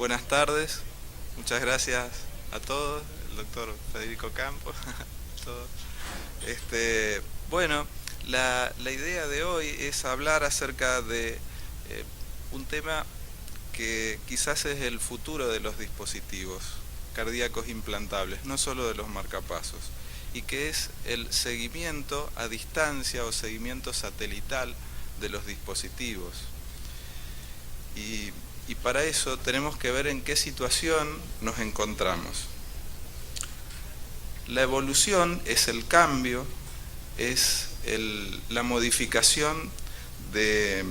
Buenas tardes, muchas gracias a todos, el doctor Federico Campos, todos. Bueno, la idea de hoy es hablar acerca de un tema que quizás es el futuro de los dispositivos cardíacos implantables, no solo de los marcapasos, y que es el seguimiento a distancia o seguimiento satelital de los dispositivos. Y para eso tenemos que ver en qué situación nos encontramos. La evolución es el cambio, es la modificación de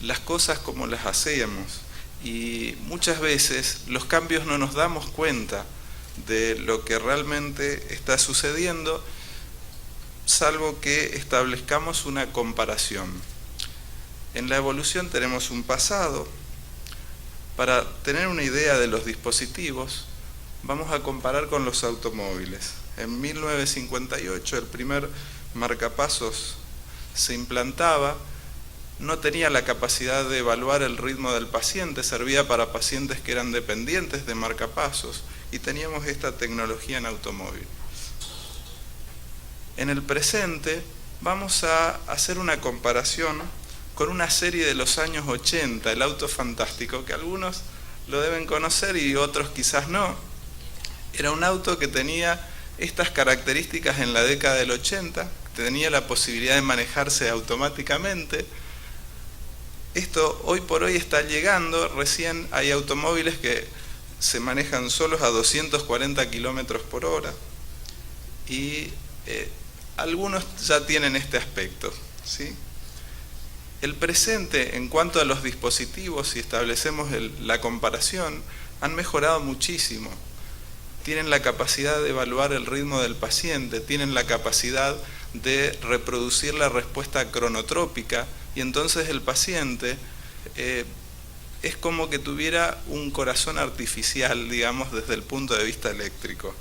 las cosas como las hacíamos, y muchas veces los cambios no nos damos cuenta de lo que realmente está sucediendo, salvo que establezcamos una comparación. En la evolución tenemos un pasado. Para tener una idea de los dispositivos, vamos a comparar con los automóviles. En 1958 el primer marcapasos se implantaba, no tenía la capacidad de evaluar el ritmo del paciente, servía para pacientes que eran dependientes de marcapasos, y teníamos esta tecnología en automóvil. En el presente vamos a hacer una comparación con una serie de los años 80, el auto fantástico, que algunos lo deben conocer y otros quizás no. Era un auto que tenía estas características en la década del 80, tenía la posibilidad de manejarse automáticamente. Esto hoy por hoy está llegando, recién hay automóviles que se manejan solos a 240 kilómetros por hora, y algunos ya tienen este aspecto, ¿sí? El presente, en cuanto a los dispositivos, si establecemos la comparación, han mejorado muchísimo. Tienen la capacidad de evaluar el ritmo del paciente, tienen la capacidad de reproducir la respuesta cronotrópica, y entonces el paciente es como que tuviera un corazón artificial, digamos, desde el punto de vista eléctrico.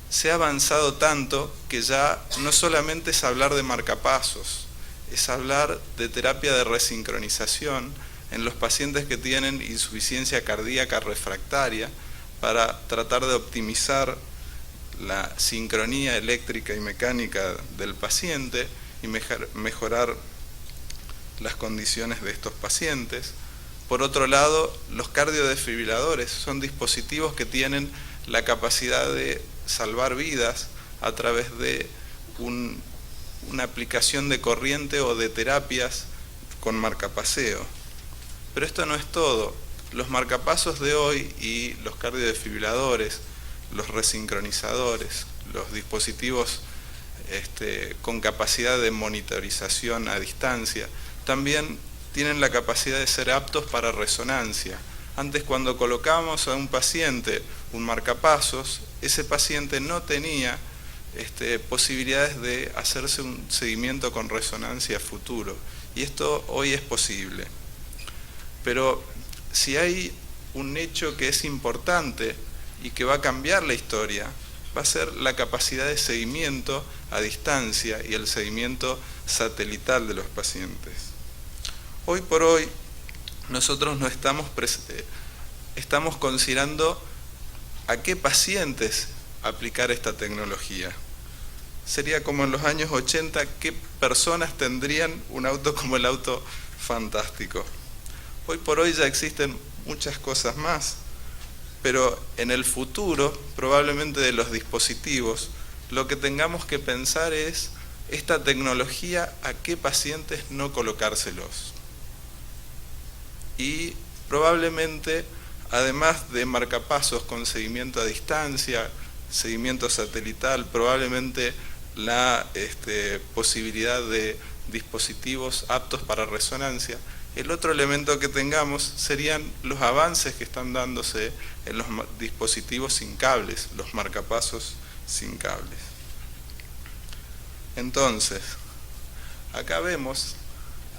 Se ha avanzado tanto que ya no solamente es hablar de marcapasos, es hablar de terapia de resincronización en los pacientes que tienen insuficiencia cardíaca refractaria, para tratar de optimizar la sincronía eléctrica y mecánica del paciente y mejorar las condiciones de estos pacientes. Por otro lado, los cardiodesfibriladores son dispositivos que tienen la capacidad de salvar vidas a través de una aplicación de corriente o de terapias con marcapaseo. Pero esto no es todo. Los marcapasos de hoy y los cardiodesfibriladores, los resincronizadores, los dispositivos con capacidad de monitorización a distancia, también tienen la capacidad de ser aptos para resonancia. Antes, cuando colocábamos a un paciente un marcapasos, ese paciente no tenía posibilidades de hacerse un seguimiento con resonancia futuro, y esto hoy es posible. Pero si hay un hecho que es importante y que va a cambiar la historia, va a ser la capacidad de seguimiento a distancia y el seguimiento satelital de los pacientes. Hoy por hoy nosotros no estamos considerando a qué pacientes aplicar esta tecnología. Sería como en los años 80, ¿qué personas tendrían un auto como el auto fantástico? Hoy por hoy ya existen muchas cosas más, pero en el futuro, probablemente de los dispositivos, lo que tengamos que pensar es esta tecnología a qué pacientes no colocárselos. Y probablemente, además de marcapasos con seguimiento a distancia, seguimiento satelital, probablemente la posibilidad de dispositivos aptos para resonancia. El otro elemento que tengamos serían los avances que están dándose en los dispositivos sin cables, los marcapasos sin cables. Entonces, acá vemos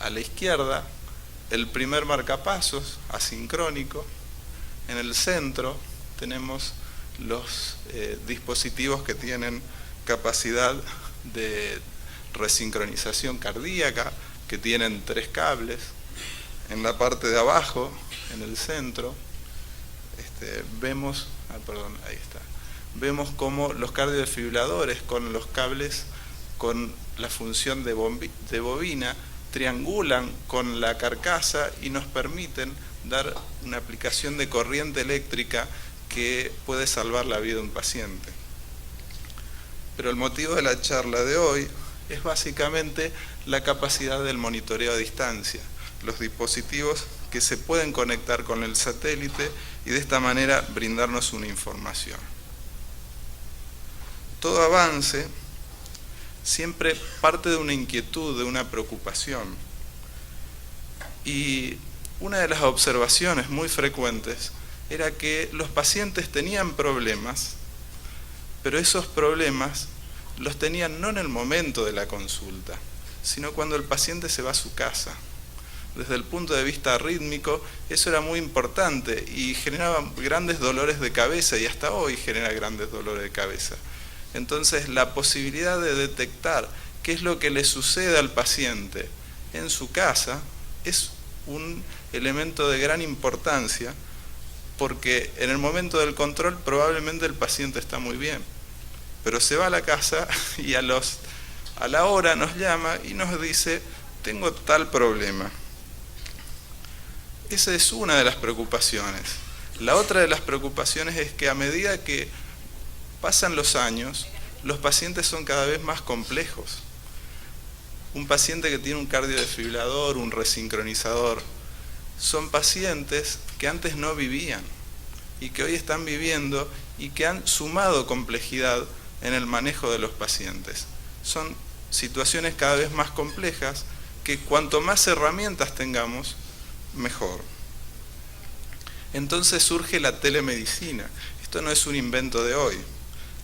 a la izquierda el primer marcapasos asincrónico. En el centro tenemos los dispositivos que tienen capacidad de resincronización cardíaca, que tienen 3 cables. En la parte de abajo, en el centro, vemos, ahí está. Vemos cómo los cardiodefibriladores con los cables con la función de bobina triangulan con la carcasa y nos permiten dar una aplicación de corriente eléctrica que puede salvar la vida de un paciente. Pero el motivo de la charla de hoy es básicamente la capacidad del monitoreo a distancia, los dispositivos que se pueden conectar con el satélite y de esta manera brindarnos una información. Todo avance siempre parte de una inquietud, de una preocupación. Y una de las observaciones muy frecuentes era que los pacientes tenían problemas, pero esos problemas los tenían no en el momento de la consulta, sino cuando el paciente se va a su casa. Desde el punto de vista rítmico, eso era muy importante y generaba grandes dolores de cabeza, y hasta hoy genera grandes dolores de cabeza. Entonces, la posibilidad de detectar qué es lo que le sucede al paciente en su casa es un elemento de gran importancia, porque en el momento del control probablemente el paciente está muy bien, pero se va a la casa y a la hora nos llama y nos dice: tengo tal problema. Esa es una de las preocupaciones. La otra de las preocupaciones es que a medida que pasan los años, los pacientes son cada vez más complejos. Un paciente que tiene un cardiodefibrilador, un resincronizador, son pacientes que antes no vivían y que hoy están viviendo y que han sumado complejidad en el manejo de los pacientes. Son situaciones cada vez más complejas que cuanto más herramientas tengamos, mejor. Entonces surge la telemedicina. Esto no es un invento de hoy.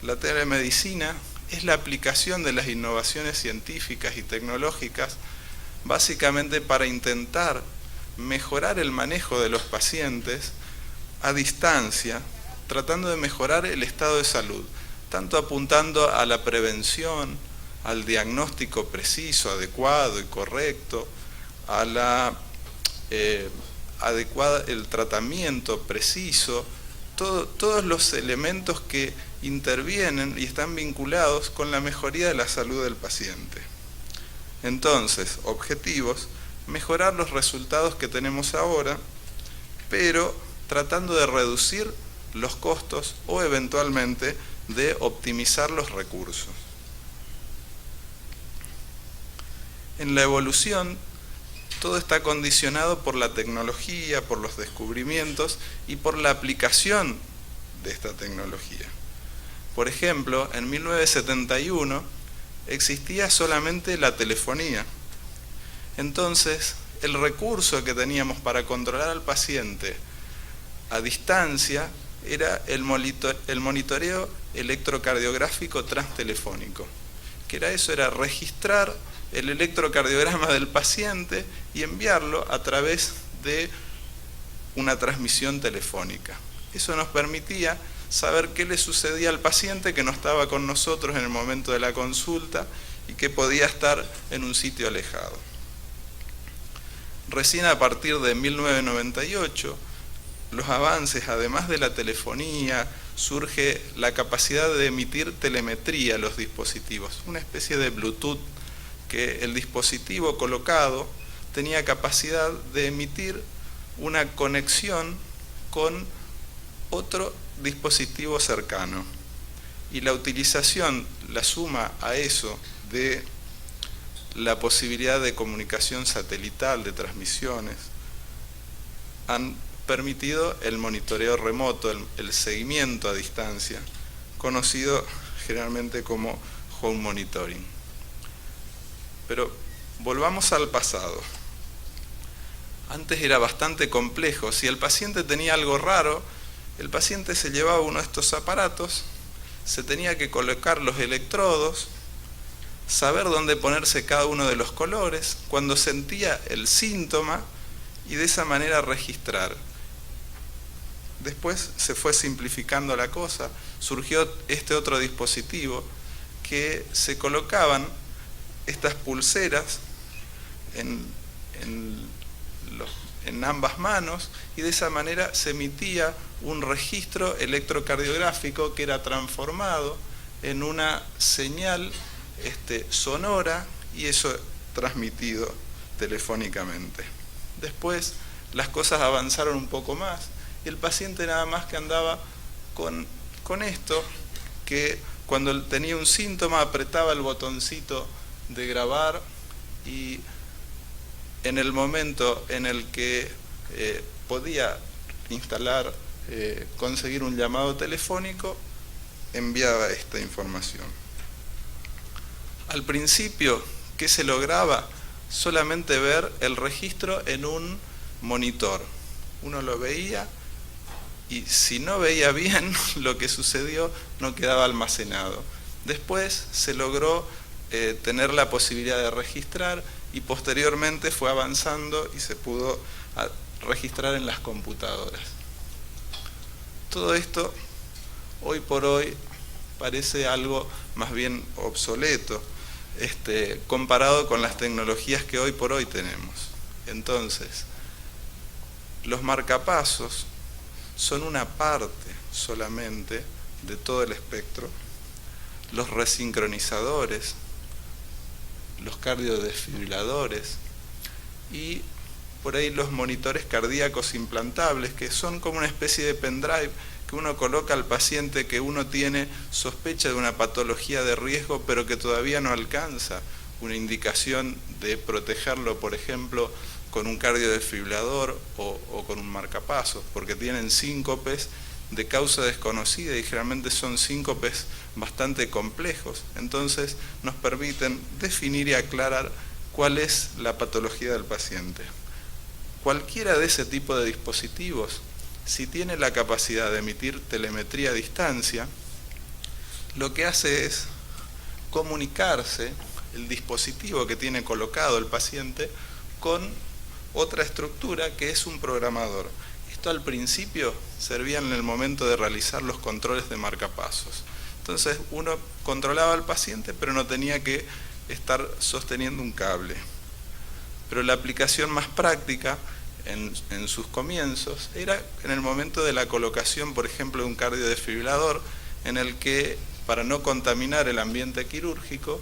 La telemedicina es la aplicación de las innovaciones científicas y tecnológicas básicamente para intentar mejorar el manejo de los pacientes a distancia, tratando de mejorar el estado de salud, tanto apuntando a la prevención, al diagnóstico preciso, adecuado y correcto, a la el tratamiento preciso, todos los elementos que intervienen y están vinculados con la mejoría de la salud del paciente. Entonces, objetivos: mejorar los resultados que tenemos ahora, pero tratando de reducir los costos o eventualmente de optimizar los recursos. En la evolución, todo está condicionado por la tecnología, por los descubrimientos y por la aplicación de esta tecnología. Por ejemplo, en 1971 existía solamente la telefonía. Entonces, el recurso que teníamos para controlar al paciente a distancia era el monitoreo electrocardiográfico transtelefónico. ¿Qué era eso? Era registrar el electrocardiograma del paciente y enviarlo a través de una transmisión telefónica. Eso nos permitía saber qué le sucedía al paciente que no estaba con nosotros en el momento de la consulta y que podía estar en un sitio alejado. Recién a partir de 1998, los avances, además de la telefonía, surge la capacidad de emitir telemetría a los dispositivos, una especie de Bluetooth, que el dispositivo colocado tenía capacidad de emitir una conexión con otro dispositivo cercano. Y la utilización, la suma a eso de la posibilidad de comunicación satelital, de transmisiones, han permitido el monitoreo remoto, el seguimiento a distancia, conocido generalmente como home monitoring. Pero volvamos al pasado. Antes era bastante complejo. Si el paciente tenía algo raro, el paciente se llevaba uno de estos aparatos, se tenía que colocar los electrodos, saber dónde ponerse cada uno de los colores, cuando sentía el síntoma, y de esa manera registrar. Después se fue simplificando la cosa, surgió este otro dispositivo que se colocaban estas pulseras en en ambas manos, y de esa manera se emitía un registro electrocardiográfico que era transformado en una señal sonora, y eso transmitido telefónicamente. Después las cosas avanzaron un poco más y el paciente nada más que andaba con esto, que cuando tenía un síntoma apretaba el botoncito de grabar, y en el momento en el que podía instalar, conseguir un llamado telefónico, enviaba esta información. Al principio, ¿qué se lograba? Solamente ver el registro en un monitor. Uno lo veía y si no veía bien lo que sucedió, no quedaba almacenado. Después se logró tener la posibilidad de registrar, y posteriormente fue avanzando y se pudo registrar en las computadoras. Todo esto hoy por hoy parece algo más bien obsoleto, comparado con las tecnologías que hoy por hoy tenemos. Entonces, los marcapasos son una parte solamente de todo el espectro. Los resincronizadores, los cardiodesfibriladores y por ahí los monitores cardíacos implantables, que son como una especie de pendrive que uno coloca al paciente que uno tiene sospecha de una patología de riesgo, pero que todavía no alcanza una indicación de protegerlo, por ejemplo, con un cardiodesfibrilador o con un marcapasos, porque tienen síncopes de causa desconocida y generalmente son síncopes bastante complejos. Entonces nos permiten definir y aclarar cuál es la patología del paciente. Cualquiera de ese tipo de dispositivos, si tiene la capacidad de emitir telemetría a distancia, lo que hace es comunicarse el dispositivo que tiene colocado el paciente con otra estructura que es un programador. Esto al principio servía en el momento de realizar los controles de marcapasos. Entonces uno controlaba al paciente, pero no tenía que estar sosteniendo un cable. Pero la aplicación más práctica en sus comienzos era en el momento de la colocación, por ejemplo, de un cardiodesfibrilador, en el que, para no contaminar el ambiente quirúrgico,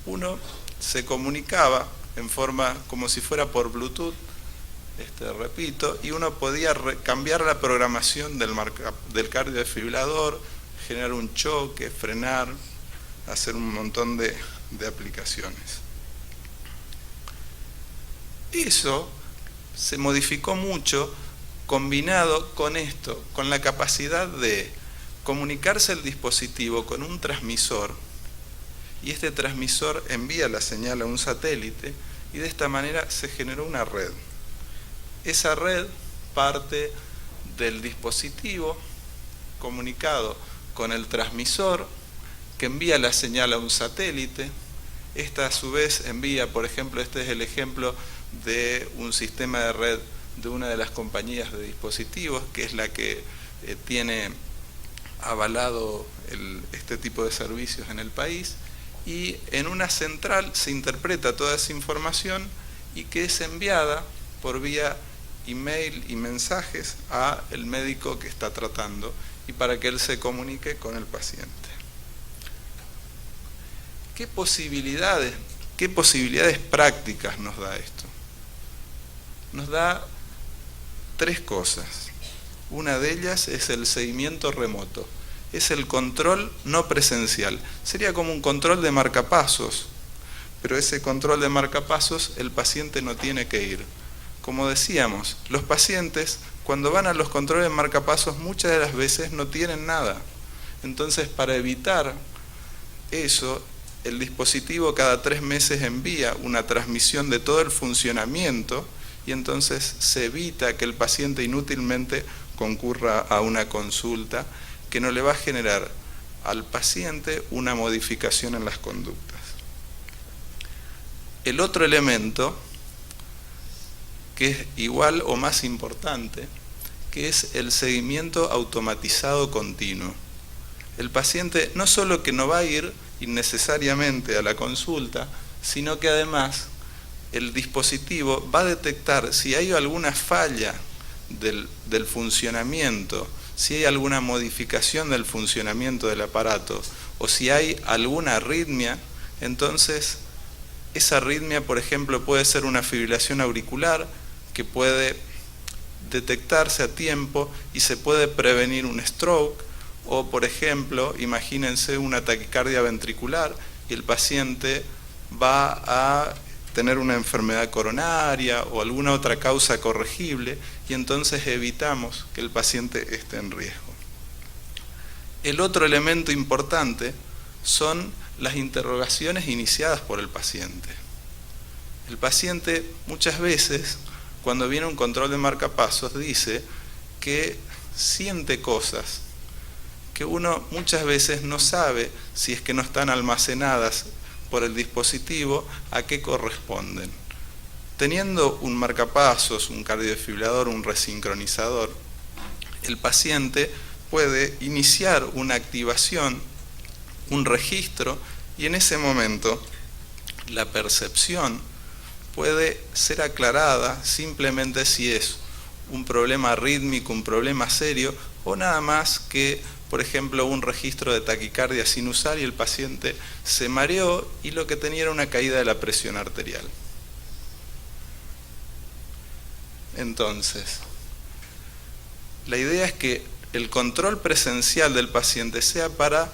uno se comunicaba en forma como si fuera por Bluetooth, repito, y uno podía cambiar la programación del cardiodesfibrilador, generar un choque, frenar, hacer un montón de aplicaciones. Eso se modificó mucho combinado con esto, con la capacidad de comunicarse el dispositivo con un transmisor, y este transmisor envía la señal a un satélite, y de esta manera se generó una red. Esa red parte del dispositivo comunicado con el transmisor, que envía la señal a un satélite. Esta a su vez envía, por ejemplo, este es el ejemplo de un sistema de red de una de las compañías de dispositivos, que es la que tiene avalado este tipo de servicios en el país, y en una central se interpreta toda esa información y que es enviada por vía email y mensajes a el médico que está tratando, y para que él se comunique con el paciente. ¿Qué posibilidades prácticas nos da esto? Nos da tres cosas. Una de ellas es el seguimiento remoto. Es el control no presencial. Sería como un control de marcapasos, pero ese control de marcapasos el paciente no tiene que ir. Como decíamos, los pacientes cuando van a los controles de marcapasos muchas de las veces no tienen nada. Entonces, para evitar eso, el dispositivo cada 3 meses envía una transmisión de todo el funcionamiento, y entonces se evita que el paciente inútilmente concurra a una consulta que no le va a generar al paciente una modificación en las conductas. El otro elemento, que es igual o más importante, que es el seguimiento automatizado continuo. El paciente no solo que no va a ir innecesariamente a la consulta, sino que además el dispositivo va a detectar si hay alguna falla del funcionamiento, si hay alguna modificación del funcionamiento del aparato o si hay alguna arritmia. Entonces esa arritmia, por ejemplo, puede ser una fibrilación auricular que puede detectarse a tiempo y se puede prevenir un stroke, o por ejemplo, imagínense una taquicardia ventricular y el paciente va a tener una enfermedad coronaria o alguna otra causa corregible y entonces evitamos que el paciente esté en riesgo. El otro elemento importante son las interrogaciones iniciadas por el paciente. El paciente muchas veces, cuando viene un control de marcapasos, dice que siente cosas que uno muchas veces no sabe si es que no están almacenadas por el dispositivo a qué corresponden. Teniendo un marcapasos, un cardiodefibrilador, un resincronizador, el paciente puede iniciar una activación, un registro, y en ese momento la percepción puede ser aclarada simplemente si es un problema rítmico, un problema serio, o nada más que, por ejemplo, un registro de taquicardia sinusal y el paciente se mareó y lo que tenía era una caída de la presión arterial. Entonces, la idea es que el control presencial del paciente sea para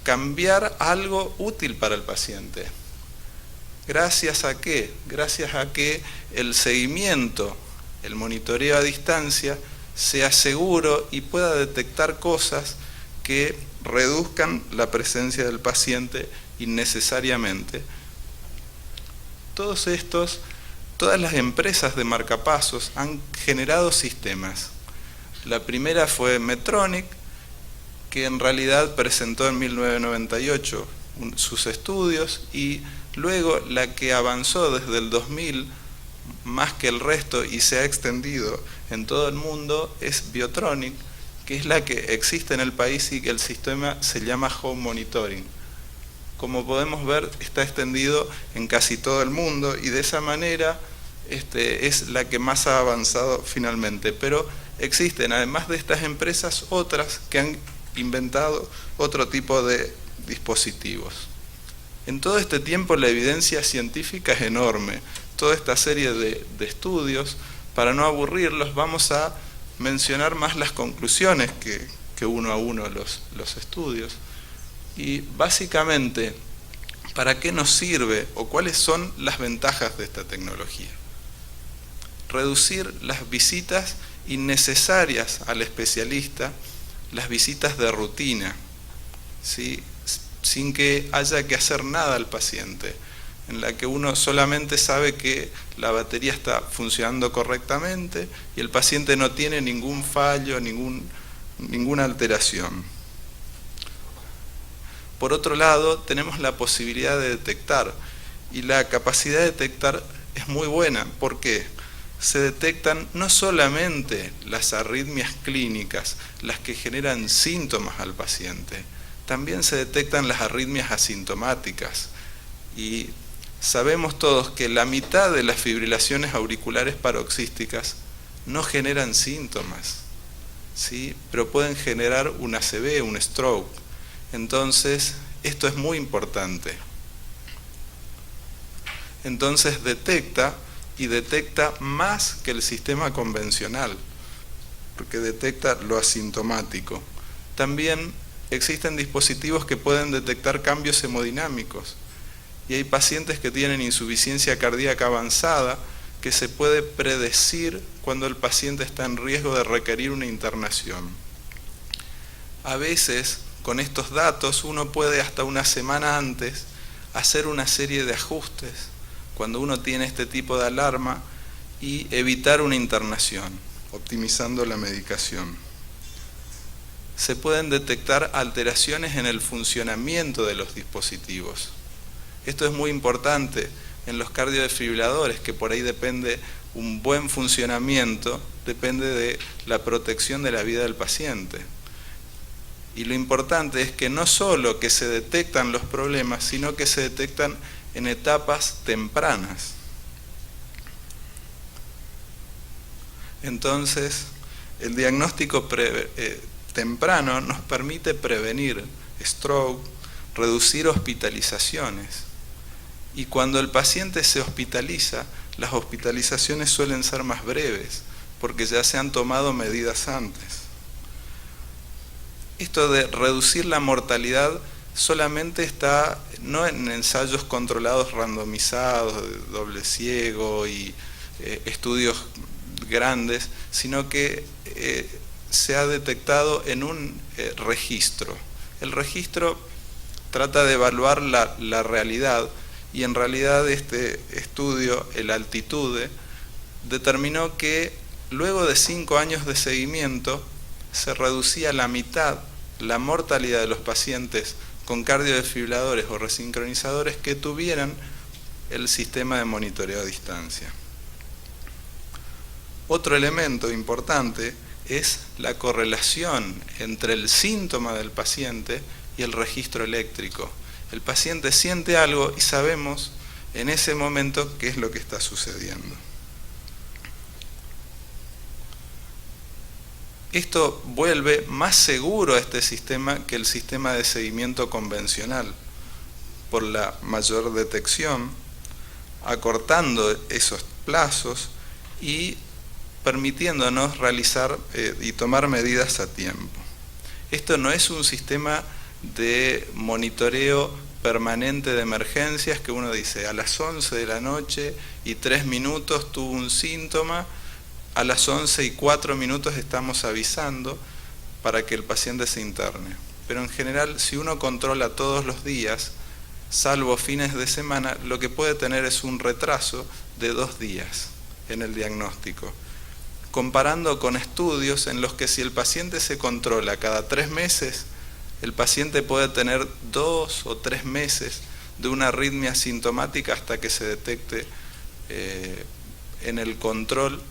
cambiar algo útil para el paciente. ¿Gracias a qué? Gracias a que el seguimiento, el monitoreo a distancia, sea seguro y pueda detectar cosas que reduzcan la presencia del paciente innecesariamente. Todas las empresas de marcapasos han generado sistemas. La primera fue Medtronic, que en realidad presentó en 1998 sus estudios, y luego la que avanzó desde el 2000 más que el resto y se ha extendido en todo el mundo es Biotronic, que es la que existe en el país y que el sistema se llama Home Monitoring. Como podemos ver, está extendido en casi todo el mundo y de esa manera es la que más ha avanzado finalmente. Pero existen, además de estas empresas, otras que han inventado otro tipo de dispositivos. En todo este tiempo la evidencia científica es enorme. Toda esta serie de estudios, para no aburrirlos, vamos a mencionar más las conclusiones que uno a uno los estudios. Y básicamente, ¿para qué nos sirve o cuáles son las ventajas de esta tecnología? Reducir las visitas innecesarias al especialista, las visitas de rutina, ¿sí? Sin que haya que hacer nada al paciente, en la que uno solamente sabe que la batería está funcionando correctamente y el paciente no tiene ningún fallo, ninguna alteración. Por otro lado, tenemos la posibilidad de detectar, y la capacidad de detectar es muy buena. ¿Por qué? Se detectan no solamente las arritmias clínicas, las que generan síntomas al paciente, también se detectan las arritmias asintomáticas. Y sabemos todos que la mitad de las fibrilaciones auriculares paroxísticas no generan síntomas, ¿sí? Pero pueden generar un ACV, un stroke. Entonces, esto es muy importante. Entonces detecta, y detecta más que el sistema convencional, porque detecta lo asintomático. También existen dispositivos que pueden detectar cambios hemodinámicos, y hay pacientes que tienen insuficiencia cardíaca avanzada que se puede predecir cuando el paciente está en riesgo de requerir una internación. A veces, con estos datos, uno puede hasta una semana antes hacer una serie de ajustes cuando uno tiene este tipo de alarma y evitar una internación, optimizando la medicación. Se pueden detectar alteraciones en el funcionamiento de los dispositivos. Esto es muy importante en los cardiodefibriladores, que por ahí depende un buen funcionamiento, depende de la protección de la vida del paciente. Y lo importante es que no solo que se detectan los problemas, sino que se detectan en etapas tempranas. Entonces, el diagnóstico temprano nos permite prevenir stroke, reducir hospitalizaciones. Y cuando el paciente se hospitaliza, las hospitalizaciones suelen ser más breves, porque ya se han tomado medidas antes. Esto de reducir la mortalidad solamente está no en ensayos controlados randomizados, de doble ciego y estudios grandes, sino que se ha detectado en un registro. El registro trata de evaluar la realidad, y en realidad este estudio, el Altitude, determinó que luego de 5 años de seguimiento se reducía a la mitad la mortalidad de los pacientes con cardiodesfibriladores o resincronizadores que tuvieran el sistema de monitoreo a distancia. Otro elemento importante es la correlación entre el síntoma del paciente y el registro eléctrico. El paciente siente algo y sabemos en ese momento qué es lo que está sucediendo. Esto vuelve más seguro a este sistema que el sistema de seguimiento convencional, por la mayor detección, acortando esos plazos y permitiéndonos realizar y tomar medidas a tiempo. Esto no es un sistema de monitoreo permanente de emergencias que uno dice a las 11 de la noche y 3 minutos tuvo un síntoma, a las 11 y 4 minutos estamos avisando para que el paciente se interne. Pero en general, si uno controla todos los días, salvo fines de semana, lo que puede tener es un retraso de 2 días en el diagnóstico. Comparando con estudios en los que si el paciente se controla cada 3 meses, el paciente puede tener 2 o 3 meses de una arritmia sintomática hasta que se detecte en el control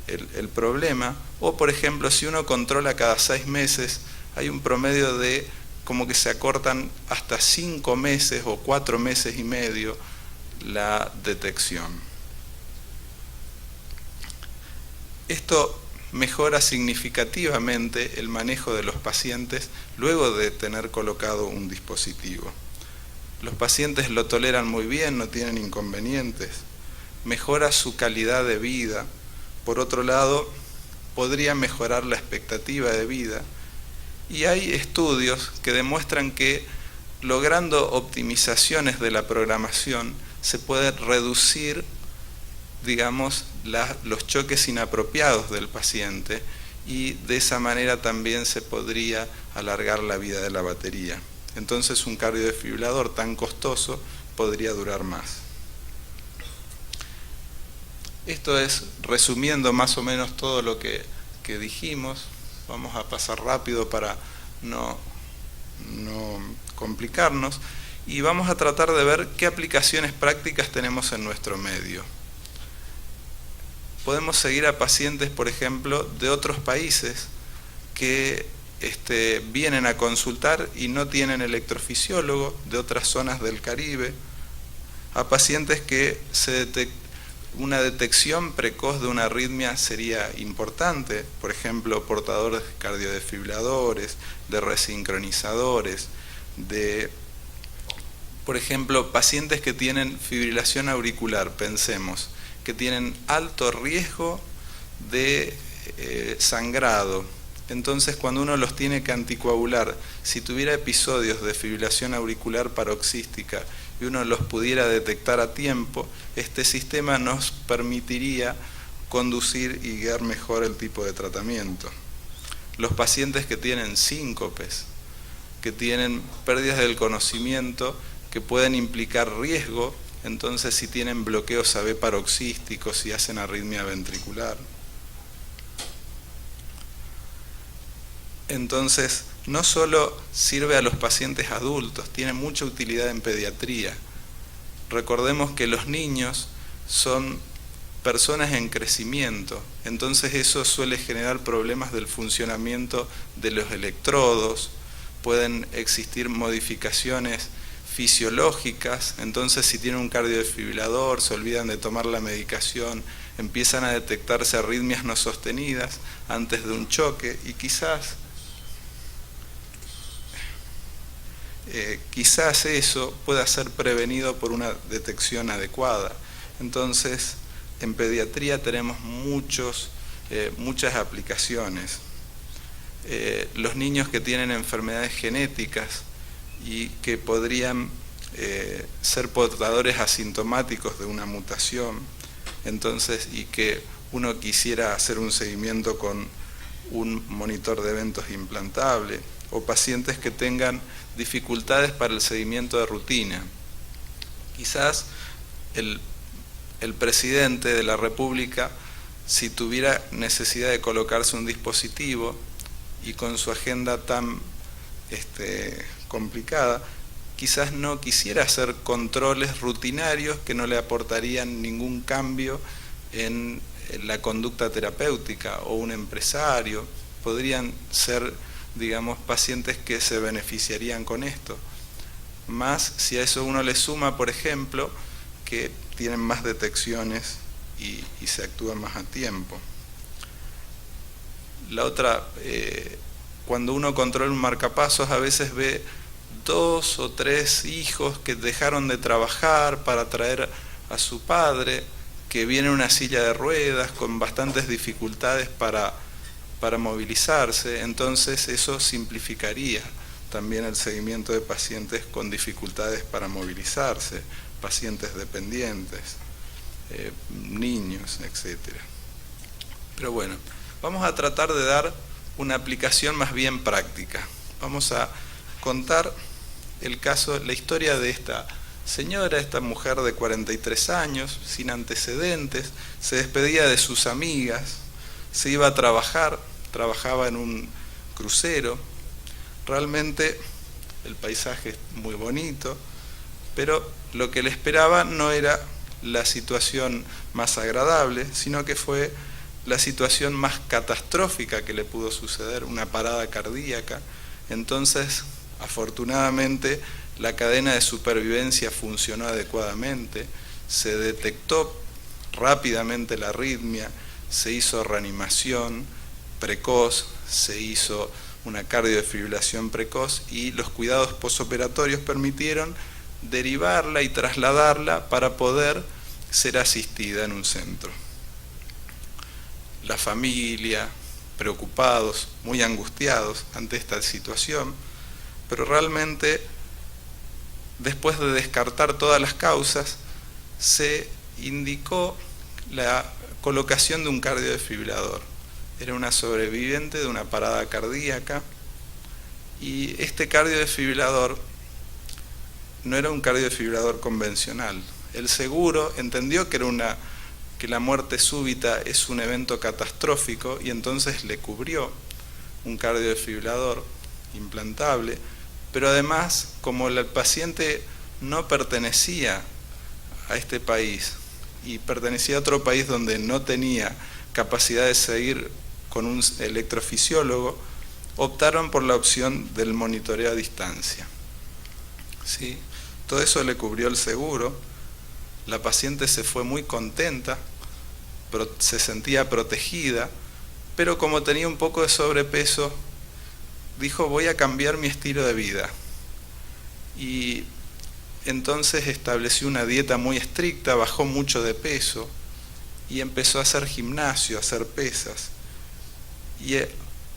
el problema. O por ejemplo, si uno controla cada 6 meses, hay un promedio de como que se acortan hasta 5 meses o 4 meses y medio la detección. Esto mejora significativamente el manejo de los pacientes luego de tener colocado un dispositivo. Los pacientes lo toleran muy bien, no tienen inconvenientes, mejora su calidad de vida. Por otro lado, podría mejorar la expectativa de vida, y hay estudios que demuestran que logrando optimizaciones de la programación se puede reducir, digamos, los choques inapropiados del paciente, y de esa manera también se podría alargar la vida de la batería. Entonces un cardiodesfibrilador tan costoso podría durar más. Esto es resumiendo más o menos todo lo que dijimos. Vamos a pasar rápido para no complicarnos, y vamos a tratar de ver qué aplicaciones prácticas tenemos en nuestro medio. Podemos seguir a pacientes, por ejemplo, de otros países que vienen a consultar y no tienen electrofisiólogo, de otras zonas del Caribe, a pacientes que una detección precoz de una arritmia sería importante, por ejemplo, portadores de cardiodesfibriladores, de resincronizadores, por ejemplo, pacientes que tienen fibrilación auricular, pensemos, que tienen alto riesgo de sangrado. Entonces, cuando uno los tiene que anticoagular, si tuviera episodios de fibrilación auricular paroxística y uno los pudiera detectar a tiempo, este sistema nos permitiría conducir y guiar mejor el tipo de tratamiento. Los pacientes que tienen síncopes, que tienen pérdidas del conocimiento que pueden implicar riesgo, entonces si tienen bloqueos AV paroxísticos, si hacen arritmia ventricular. Entonces, no solo sirve a los pacientes adultos, tiene mucha utilidad en pediatría. Recordemos que los niños son personas en crecimiento, entonces eso suele generar problemas del funcionamiento de los electrodos, pueden existir modificaciones fisiológicas. Entonces, si tienen un cardiodesfibrilador, se olvidan de tomar la medicación, empiezan a detectarse arritmias no sostenidas antes de un choque, y quizás eso pueda ser prevenido por una detección adecuada. Entonces, en pediatría tenemos muchas aplicaciones. Los niños que tienen enfermedades genéticas y que podrían ser portadores asintomáticos de una mutación, entonces, y que uno quisiera hacer un seguimiento con un monitor de eventos implantable, o pacientes que tengan dificultades para el seguimiento de rutina. Quizás el presidente de la República, si tuviera necesidad de colocarse un dispositivo y con su agenda tan complicada, quizás no quisiera hacer controles rutinarios que no le aportarían ningún cambio en la conducta terapéutica, o un empresario. Podrían ser, digamos, pacientes que se beneficiarían con esto. Más si a eso uno le suma, por ejemplo, que tienen más detecciones y se actúa más a tiempo. La otra, cuando uno controla un marcapasos, a veces ve 2 o 3 hijos que dejaron de trabajar para traer a su padre, que viene en una silla de ruedas con bastantes dificultades para movilizarse. Entonces eso simplificaría también el seguimiento de pacientes con dificultades para movilizarse, pacientes dependientes, niños, etc. Pero bueno, vamos a tratar de dar una aplicación más bien práctica. Vamos a contar el caso, la historia de esta señora, esta mujer de 43 años, sin antecedentes, se despedía de sus amigas, se iba a trabajar, trabajaba en un crucero. Realmente el paisaje es muy bonito, pero lo que le esperaba no era la situación más agradable, sino que fue la situación más catastrófica que le pudo suceder, una parada cardíaca. Entonces, afortunadamente, la cadena de supervivencia funcionó adecuadamente, se detectó rápidamente la arritmia, se hizo reanimación precoz, se hizo una cardiodesfibrilación precoz, y los cuidados posoperatorios permitieron derivarla y trasladarla para poder ser asistida en un centro. La familia, preocupados, muy angustiados ante esta situación, pero realmente, después de descartar todas las causas, se indicó la colocación de un cardiodesfibrilador. Era una sobreviviente de una parada cardíaca, y este cardiodesfibrilador no era un cardiodesfibrilador convencional. El seguro entendió que la muerte súbita es un evento catastrófico, y entonces le cubrió un cardiodesfibrilador implantable, pero además, como el paciente no pertenecía a este país y pertenecía a otro país donde no tenía capacidad de seguir con un electrofisiólogo, optaron por la opción del monitoreo a distancia. ¿Sí? Todo eso le cubrió el seguro. La paciente se fue muy contenta, se sentía protegida, pero como tenía un poco de sobrepeso, dijo: voy a cambiar mi estilo de vida. Y entonces estableció una dieta muy estricta, bajó mucho de peso y empezó a hacer gimnasio, a hacer pesas. Y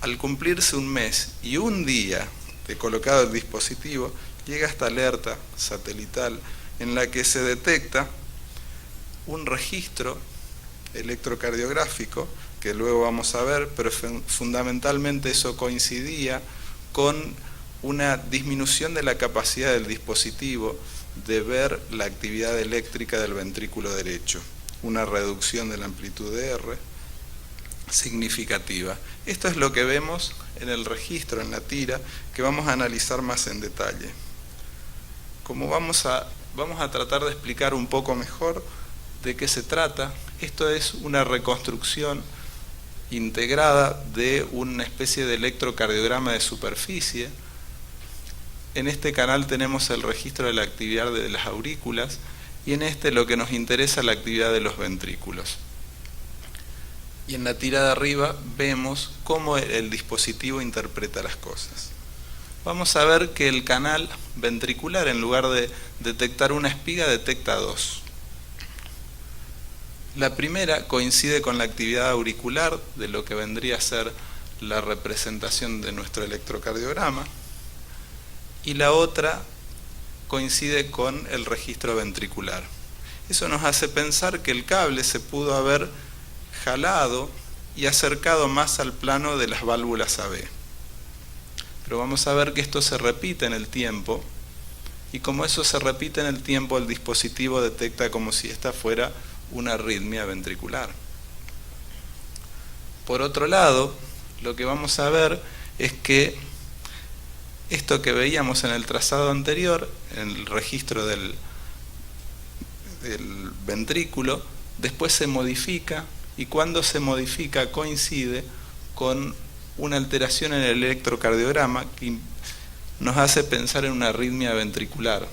al cumplirse un mes y un día de colocado el dispositivo, llega esta alerta satelital en la que se detecta un registro electrocardiográfico, que luego vamos a ver, pero fundamentalmente eso coincidía con una disminución de la capacidad del dispositivo de ver la actividad eléctrica del ventrículo derecho, una reducción de la amplitud de R significativa. Esto es lo que vemos en el registro, en la tira, que vamos a analizar más en detalle. Como vamos a tratar de explicar un poco mejor de qué se trata, esto es una reconstrucción integrada de una especie de electrocardiograma de superficie. en este canal tenemos el registro de la actividad de las aurículas y en este lo que nos interesa es la actividad de los ventrículos. Y en la tira de arriba vemos cómo el dispositivo interpreta las cosas. Vamos a ver que el canal ventricular, en lugar de detectar una espiga, detecta dos. La primera coincide con la actividad auricular de lo que vendría a ser la representación de nuestro electrocardiograma, y la otra coincide con el registro ventricular. Eso nos hace pensar que el cable se pudo haber jalado y acercado más al plano de las válvulas AB. Pero vamos a ver que esto se repite en el tiempo, y como eso se repite en el tiempo, el dispositivo detecta como si esta fuera una arritmia ventricular. Por otro lado, lo que vamos a ver es que esto que veíamos en el trazado anterior, en el registro del ventrículo, después se modifica, y cuando se modifica coincide con una alteración en el electrocardiograma que nos hace pensar en una arritmia ventricular.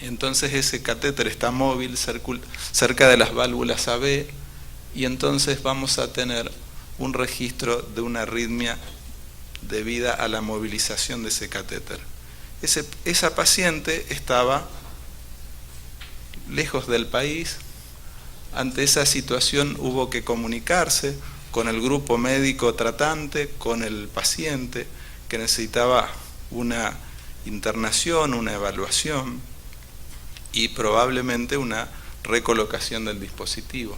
Entonces ese catéter está móvil cerca de las válvulas AB, y entonces vamos a tener un registro de una arritmia debida a la movilización de ese catéter. Esa paciente estaba lejos del país. Ante esa situación hubo que comunicarse con el grupo médico tratante, con el paciente que necesitaba una internación, una evaluación y probablemente una recolocación del dispositivo.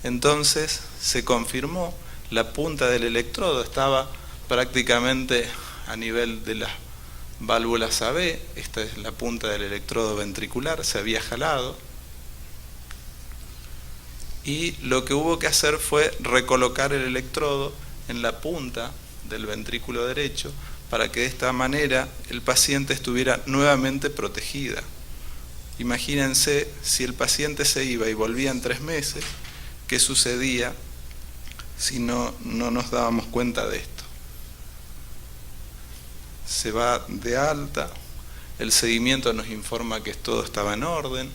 Entonces se confirmó, la punta del electrodo estaba prácticamente a nivel de las válvulas AB, esta es la punta del electrodo ventricular, se había jalado, y lo que hubo que hacer fue recolocar el electrodo en la punta del ventrículo derecho para que de esta manera el paciente estuviera nuevamente protegida. Imagínense si el paciente se iba y volvía en 3 meses, ¿qué sucedía si no nos dábamos cuenta de esto? Se va de alta, el seguimiento nos informa que todo estaba en orden,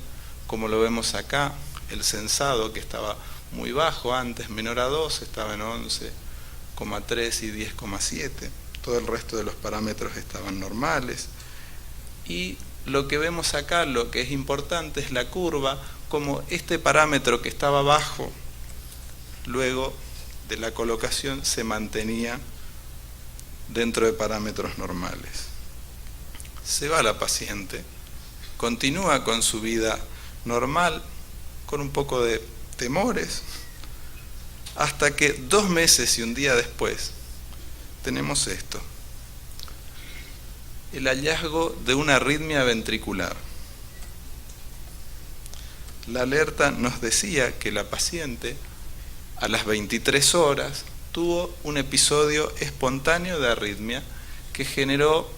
como lo vemos acá, el sensado que estaba muy bajo antes, menor a 2, estaba en 11,3 y 10,7, todo el resto de los parámetros estaban normales, y lo que vemos acá, lo que es importante es la curva, como este parámetro que estaba bajo, luego de la colocación se mantenía dentro de parámetros normales. Se va la paciente, continúa con su vida normal, con un poco de temores, hasta que 2 meses y un día después tenemos esto, el hallazgo de una arritmia ventricular. La alerta nos decía que la paciente a las 23 horas tuvo un episodio espontáneo de arritmia que generó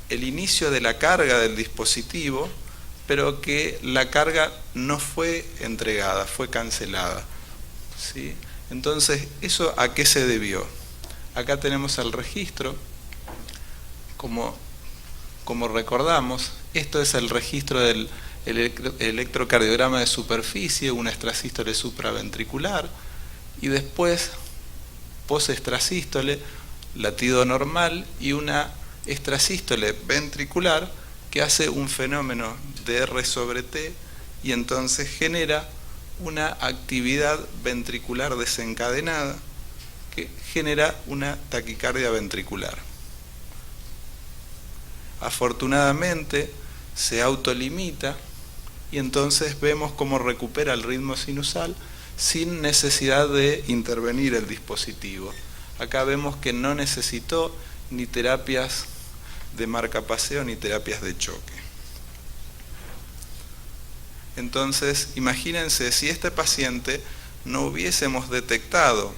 el inicio de la carga del dispositivo, pero que la carga no fue entregada, fue cancelada, ¿sí? Entonces, ¿eso a qué se debió? Acá tenemos el registro, como recordamos, esto es el registro del electrocardiograma de superficie, una extrasístole supraventricular, y después, post-extrasístole, latido normal, y una extrasístole ventricular que hace un fenómeno de R sobre T, y entonces genera una actividad ventricular desencadenada que genera una taquicardia ventricular. Afortunadamente se autolimita y entonces vemos cómo recupera el ritmo sinusal sin necesidad de intervenir el dispositivo. Acá vemos que no necesitó ni terapias de marcapaseo ni terapias de choque. Entonces, imagínense si este paciente no hubiésemos detectado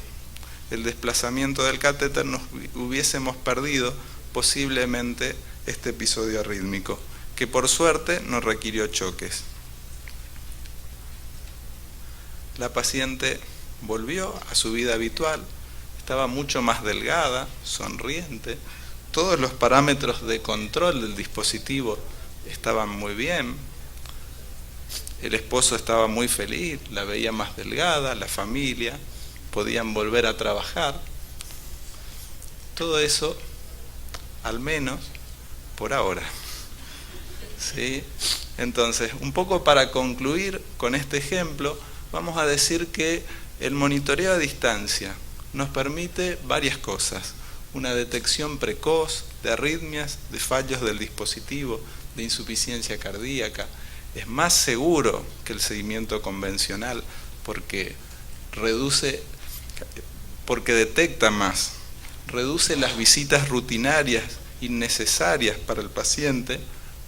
el desplazamiento del catéter, nos hubiésemos perdido posiblemente este episodio arrítmico, que por suerte no requirió choques. La paciente volvió a su vida habitual, estaba mucho más delgada, sonriente, todos los parámetros de control del dispositivo estaban muy bien. El esposo estaba muy feliz, la veía más delgada, la familia, podían volver a trabajar. Todo eso, al menos, por ahora. ¿Sí? Entonces, un poco para concluir con este ejemplo, vamos a decir que el monitoreo a distancia nos permite varias cosas. Una detección precoz de arritmias, de fallos del dispositivo, de insuficiencia cardíaca. Es más seguro que el seguimiento convencional porque detecta más, reduce las visitas rutinarias innecesarias para el paciente,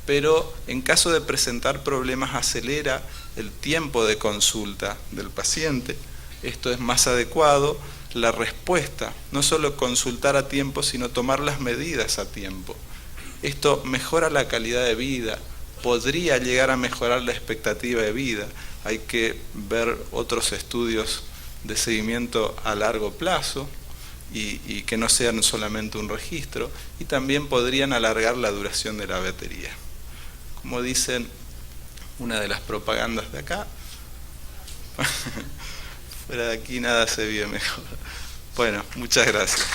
pero en caso de presentar problemas acelera el tiempo de consulta del paciente. Esto es más adecuado, la respuesta, no solo consultar a tiempo, sino tomar las medidas a tiempo. Esto mejora la calidad de vida, podría llegar a mejorar la expectativa de vida. Hay que ver otros estudios de seguimiento a largo plazo y que no sean solamente un registro, y también podrían alargar la duración de la batería. Como dicen una de las propagandas de acá, fuera de aquí nada se vive mejor. Bueno, muchas gracias.